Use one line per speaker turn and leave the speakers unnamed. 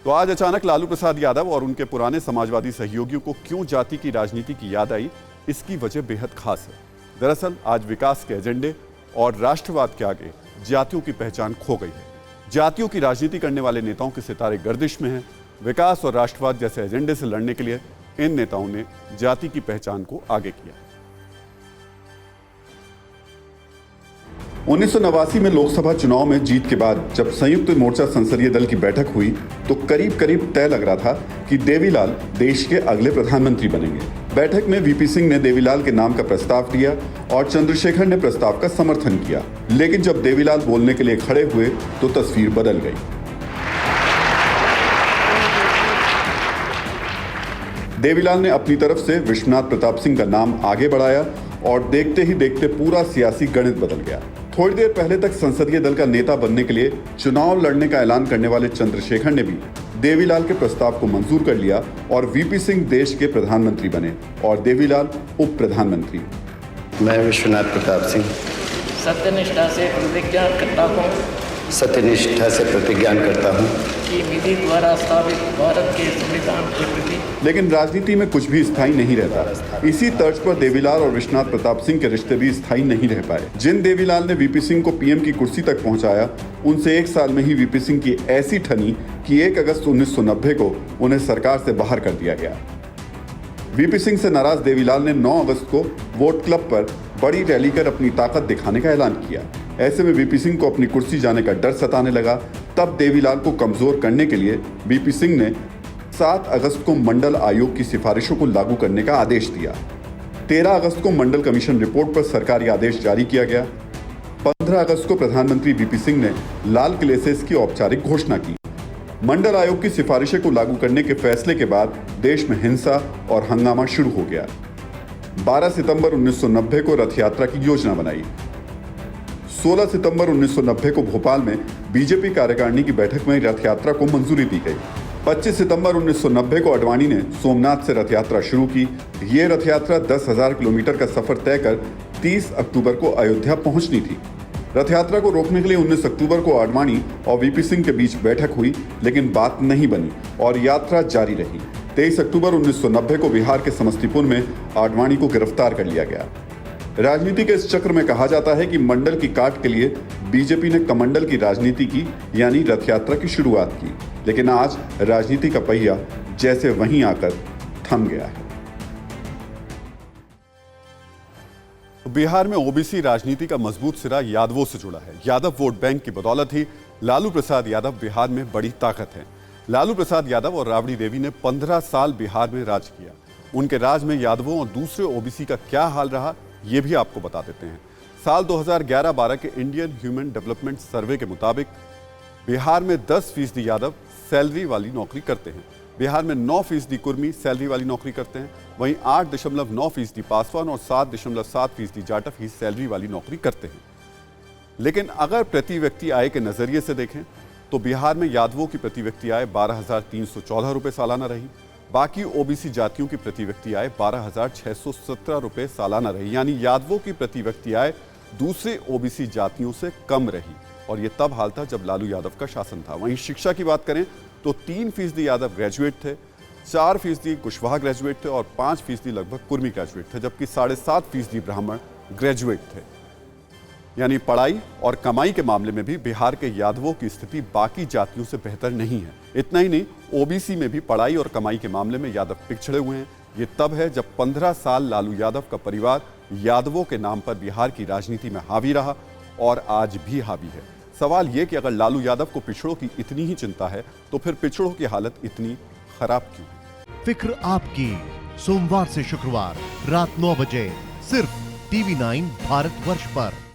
तो आज अचानक लालू प्रसाद यादव और उनके पुराने समाजवादी सहयोगियों को क्यों जाति की राजनीति की याद आई, इसकी वजह बेहद खास है। दरअसल आज विकास के एजेंडे और राष्ट्रवाद के आगे जातियों की पहचान खो गई है। जातियों की राजनीति करने वाले नेताओं के सितारे गर्दिश में हैं। विकास और राष्ट्रवाद जैसे एजेंडे से लड़ने के लिए इन नेताओं ने जाति की पहचान को आगे किया। 1989 में लोकसभा चुनाव में जीत के बाद जब संयुक्त मोर्चा संसदीय दल की बैठक हुई तो करीब करीब तय लग रहा था कि देवीलाल देश के अगले प्रधानमंत्री बनेंगे। बैठक में वीपी सिंह ने देवीलाल के नाम का प्रस्ताव दिया और चंद्रशेखर ने प्रस्ताव का समर्थन किया। लेकिन जब देवीलाल बोलने के लिए खड़े हुए तो तस्वीर बदल गई। देवीलाल ने अपनी तरफ से विश्वनाथ प्रताप सिंह का नाम आगे बढ़ाया और देखते ही देखते पूरा सियासी गणित बदल गया। थोड़ी देर पहले तक संसदीय दल का नेता बनने के लिए चुनाव लड़ने का ऐलान करने वाले चंद्रशेखर ने भी देवीलाल के प्रस्ताव को मंजूर कर लिया और वीपी सिंह देश के प्रधानमंत्री बने और देवीलाल उप प्रधानमंत्री।
मैं विश्वनाथ प्रताप सिंह
सत्यनिष्ठा से
प्रतिज्ञान करता हूँ
कि विधि द्वारा स्थापित भारत के संविधान के प्रति।
लेकिन राजनीति में कुछ भी स्थायी नहीं रहता। इसी तर्ज पर देवीलाल और विश्वनाथ प्रताप सिंह के रिश्ते भी स्थायी नहीं रह पाए। जिन देवीलाल ने वीपी सिंह को पीएम की कुर्सी तक पहुंचाया, उनसे एक साल में ही वीपी सिंह की ऐसी ठनी कि 1 अगस्त 1990 को उन्हें सरकार से बाहर कर दिया गया। वीपी सिंह से नाराज देवीलाल ने 9 अगस्त को वोट क्लब पर बड़ी रैली कर अपनी ताकत दिखाने का ऐलान किया। ऐसे में वीपी सिंह को अपनी कुर्सी जाने का डर सताने लगा। तब देवीलाल को कमजोर करने के लिए वीपी सिंह ने 7 अगस्त को मंडल आयोग की सिफारिशों को लागू करने का आदेश दिया। 13 अगस्त को मंडल कमीशन रिपोर्ट पर सरकारी आदेश जारी किया गया। 15 अगस्त को प्रधानमंत्री वीपी सिंह ने लाल किले से इसकी औपचारिक घोषणा की। मंडल आयोग की सिफारिशें को लागू करने के फैसले के बाद देश में हिंसा और हंगामा शुरू हो गया। 12 सितंबर 1990 को रथ यात्रा की योजना बनाई। 16 सितंबर 1990 को भोपाल में बीजेपी कार्यकारिणी की बैठक में रथ यात्रा को मंजूरी दी गई। 25 सितंबर 1990 को आडवाणी ने सोमनाथ से रथ यात्रा शुरू की। ये रथ यात्रा 10,000 किलोमीटर का सफर तय कर 30 अक्टूबर को अयोध्या पहुंचनी थी। रथ यात्रा को रोकने के लिए 19 अक्टूबर को आडवाणी और वीपी सिंह के बीच बैठक हुई, लेकिन बात नहीं बनी और यात्रा जारी रही। 23 अक्टूबर 1990 को बिहार के समस्तीपुर में आडवाणी को गिरफ्तार कर लिया गया। राजनीति के इस चक्र में कहा जाता है कि मंडल की काट के लिए बीजेपी ने कमंडल की राजनीति की, यानी रथ यात्रा की शुरुआत की। लेकिन आज राजनीति का पहिया जैसे वहीं आकर थम गया है। बिहार में ओबीसी राजनीति का मजबूत सिरा यादवों से जुड़ा है। यादव वोट बैंक की बदौलत ही लालू प्रसाद यादव बिहार में बड़ी ताकत है। लालू प्रसाद यादव और राबड़ी देवी ने 15 साल बिहार में राज किया। उनके राज में यादवों और दूसरे ओबीसी का क्या हाल रहा, ये भी आपको बता देते हैं। साल 2011-12 के इंडियन ह्यूमन डेवलपमेंट सर्वे के मुताबिक बिहार में 10% यादव सैलरी वाली नौकरी करते हैं। बिहार में 9% कुर्मी सैलरी वाली नौकरी करते हैं। वहीं 8.9% पासवान और 7.7% जाटव ही सैलरी वाली नौकरी करते हैं। लेकिन अगर प्रति व्यक्ति आय के नजरिए से देखें तो बिहार में यादवों की प्रति व्यक्ति आय 12,314 रुपये सालाना रही। बाकी ओबीसी जातियों की प्रति व्यक्ति आय 12,617 रुपये सालाना रही। यानी यादवों की प्रति व्यक्ति आय दूसरे ओबीसी जातियों से कम रही। और ये तब हाल था जब लालू यादव का शासन था। वहीं शिक्षा की बात करें तो 3% यादव ग्रेजुएट थे, 4% कुशवाहा ग्रेजुएट थे और 5% लगभग कुर्मी ग्रेजुएट थे, जबकि 7.5% ब्राह्मण ग्रेजुएट थे। यानी पढ़ाई और कमाई के मामले में भी बिहार के यादवों की स्थिति बाकी जातियों से बेहतर नहीं है। इतना ही नहीं, ओबीसी में भी पढ़ाई और कमाई के मामले में यादव पिछड़े हुए हैं। ये तब है जब 15 साल लालू यादव का परिवार यादवों के नाम पर बिहार की राजनीति में हावी रहा और आज भी हावी है। सवाल ये कि अगर लालू यादव को पिछड़ों की इतनी ही चिंता है तो फिर पिछड़ों की हालत इतनी खराब क्यों है?
फिक्र आपकी, सोमवार से शुक्रवार रात 9 बजे सिर्फ TV9 भारतवर्ष पर।